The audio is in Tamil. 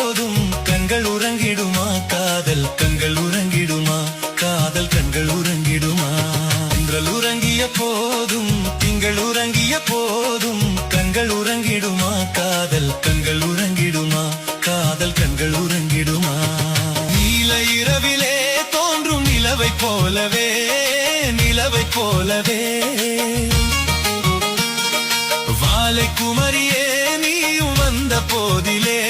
போதும் கண்கள் உறங்கிடுமா காதல் கண்கள் உறங்கிடுமா காதல் கண்கள் உறங்கிடுமா திங்கள் உறங்கிய போதும் திங்கள் உறங்கிய போதும் கண்கள் உறங்கிடுமா காதல் கண்கள் உறங்கிடுமா காதல் கண்கள் உறங்கிடுமா நீல இரவிலே தோன்றும் நிலவை போலவே நிலவை போலவே வாலை குமரியே நீயும் வந்த போதிலே